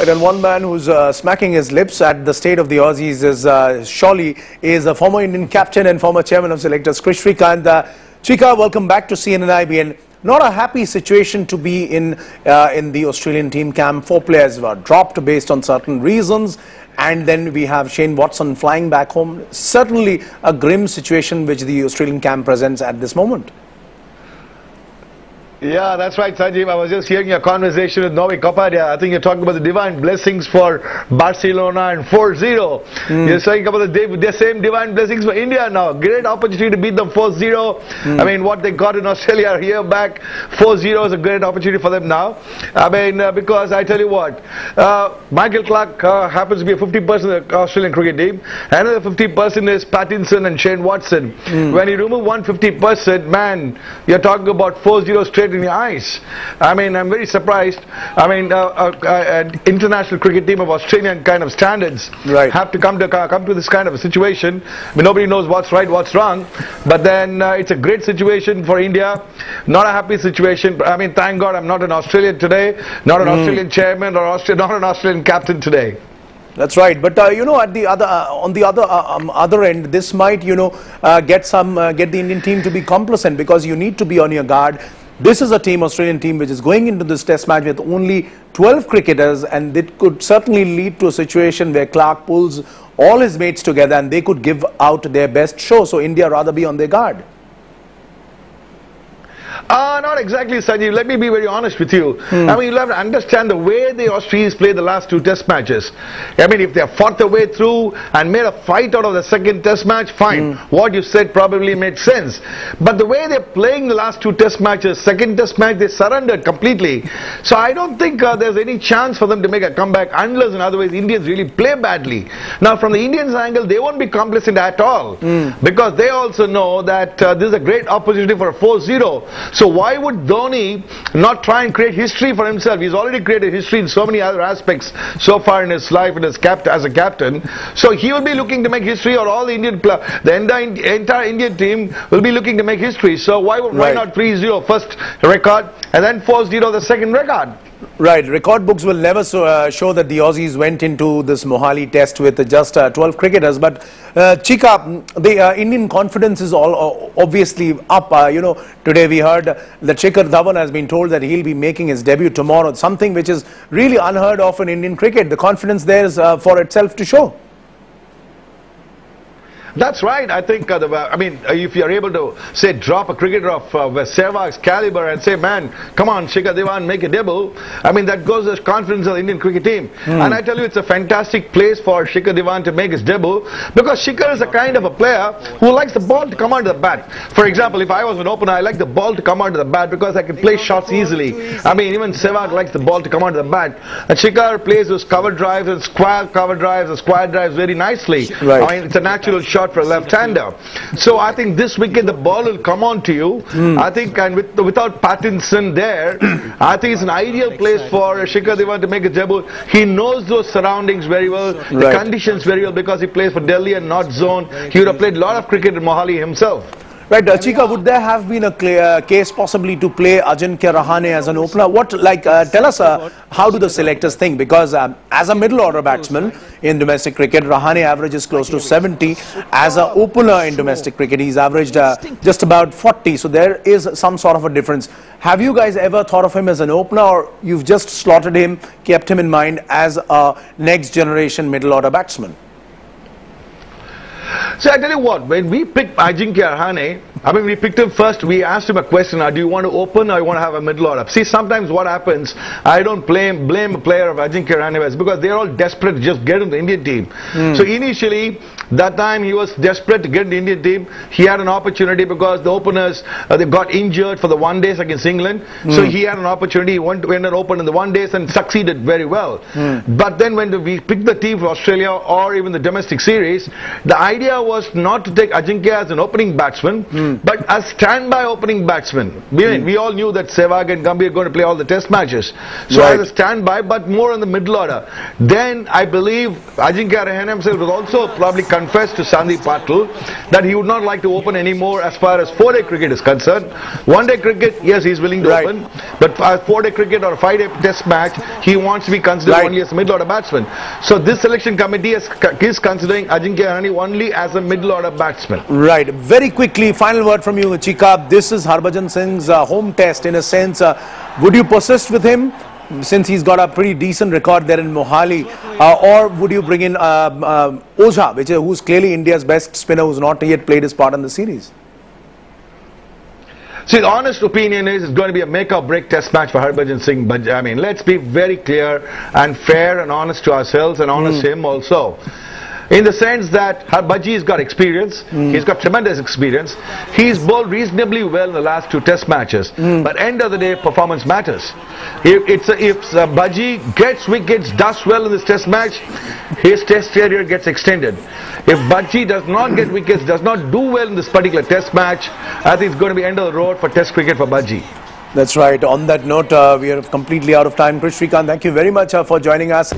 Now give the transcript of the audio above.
And one man who's smacking his lips at the state of the Aussies is surely is a former Indian captain and former chairman of selectors, Kris Srikkanth. Chika, welcome back to CNN-IBN. Not a happy situation to be in the Australian team camp. 4 players were dropped based on certain reasons. And then we have Shane Watson flying back home. Certainly a grim situation which the Australian camp presents at this moment. Yeah, that's right, Sanjeev. I was just hearing your conversation with Novi Kapadia. I think you're talking about the divine blessings for Barcelona and 4-0. You're talking about the same divine blessings for India now. Great opportunity to beat them 4-0. I mean, what they got in Australia here back, 4-0 is a great opportunity for them now. I mean, because I tell you what, Michael Clarke happens to be a 50% of the Australian cricket team. Another 50% is Pattinson and Shane Watson. When you remove 150%, man, you're talking about 4-0 straight in the eyes. I mean, I'm very surprised. I mean, an international cricket team of Australian kind of standards have to come to this kind of a situation. I mean, nobody knows what's right, what's wrong. But then it's a great situation for India. Not a happy situation. I mean, thank God I'm not an Australian today, not an Australian chairman, or not an Australian captain today. That's right, but you know, at the other on the other end, this might get the Indian team to be complacent, because you need to be on your guard. This is a Australian team, which is going into this test match with only 12 cricketers, and it could certainly lead to a situation where Clarke pulls all his mates together and they could give out their best show. So India rather be on their guard. Not exactly, Sanjeev. Let me be very honest with you. I mean, you'll have to understand the way the Australians played the last 2 test matches. I mean, if they fought their way through and made a fight out of the second test match, fine. What you said probably made sense. But the way they're playing the last 2 test matches, second test match, they surrendered completely. So I don't think there's any chance for them to make a comeback unless and otherwise Indians really play badly. Now, from the Indians' angle, they won't be complacent at all, because they also know that this is a great opportunity for a 4-0. So why would Dhoni not try and create history for himself? He's already created history in so many other aspects so far in his life as a captain. So he will be looking to make history, or all the entire Indian team will be looking to make history. So why not 3-0 first record and then 4-0 the second record? Right, record books will never show that the Aussies went into this Mohali test with just 12 cricketers. But Chika, the Indian confidence is all obviously up. Today we heard that Shikhar Dhawan has been told that he'll be making his debut tomorrow, something which is really unheard of in Indian cricket. The confidence there is for itself to show. That's right. I think, I mean, if you're able to, say, drop a cricketer of Sehwag's caliber and say, man, come on, Shikhar Dhawan, make a debut, I mean, that goes as confidence of the Indian cricket team. And I tell you, it's a fantastic place for Shikhar Dhawan to make his debut, because Shikhar is a kind of a player who likes the ball to come onto the bat. For example, if I was an opener, I like the ball to come onto the bat because I can play shots easily. I mean, even Sehwag likes the ball to come onto the bat. And Shikhar plays those cover drives and square cover drives and square drives very nicely. I mean, it's a natural shot for a left-hander. So I think this wicket the ball will come on to you. I think, and without Pattinson there, I think it's an ideal place for Shikhar Dhawan to make a debut. He knows those surroundings very well, the conditions very well, because he plays for Delhi and North Zone. He would have played a lot of cricket in Mohali himself. Right, Chika, would there have been a case possibly to play Ajinkya Rahane as an opener? Tell us how do the selectors think? Because as a middle order batsman in domestic cricket, Rahane averages close to 70. As an opener in domestic cricket, he's averaged just about 40. So there is some sort of a difference. Have you guys ever thought of him as an opener, or you've just slotted him, kept him in mind as a next generation middle order batsman? So I tell you what, when we picked Ajinkya Rahane, I mean, we picked him first, we asked him a question, do you want to open or you want to have a middle order? See, sometimes what happens, I don't blame a player of Ajinkya Rahane because they're all desperate to just get in the Indian team. So initially, that time he was desperate to get in the Indian team. He had an opportunity because the openers, they got injured for the one-days against England. So he had an opportunity, he went and opened in the one-days and succeeded very well. But then when we picked the team for Australia or even the domestic series, the idea was not to take Ajinkya as an opening batsman, But as standby opening batsman, we all knew that Sehwag and Gambhir are going to play all the test matches. So as a standby, but more on the middle order. Then I believe Ajinkya Rahane himself was also probably confessed to Sandeep Patil that he would not like to open anymore as far as 4-day cricket is concerned. 1-day cricket, yes, he's willing to open. But as 4-day cricket or 5-day test match, he wants to be considered only as a middle order batsman. So this selection committee is considering Ajinkya Rahane only as a middle order batsman. Right. Very quickly, final word from you, Chika. This is Harbhajan Singh's home test in a sense. Would you persist with him since he's got a pretty decent record there in Mohali, or would you bring in Ojha, who's clearly India's best spinner, who's not yet played his part in the series? See, the honest opinion is it's going to be a make or break test match for Harbhajan Singh. But I mean, let's be very clear and fair and honest to ourselves and honest him also. In the sense that Bhaji's got experience, he's got tremendous experience. He's bowled reasonably well in the last 2 test matches. But end of the day, performance matters. If Bhaji gets wickets, does well in this test match, his test career gets extended. If Bhaji does not get wickets, does not do well in this particular test match, I think it's going to be end of the road for test cricket for Bhaji. That's right. On that note, we are completely out of time. Kris Srikkanth, thank you very much for joining us.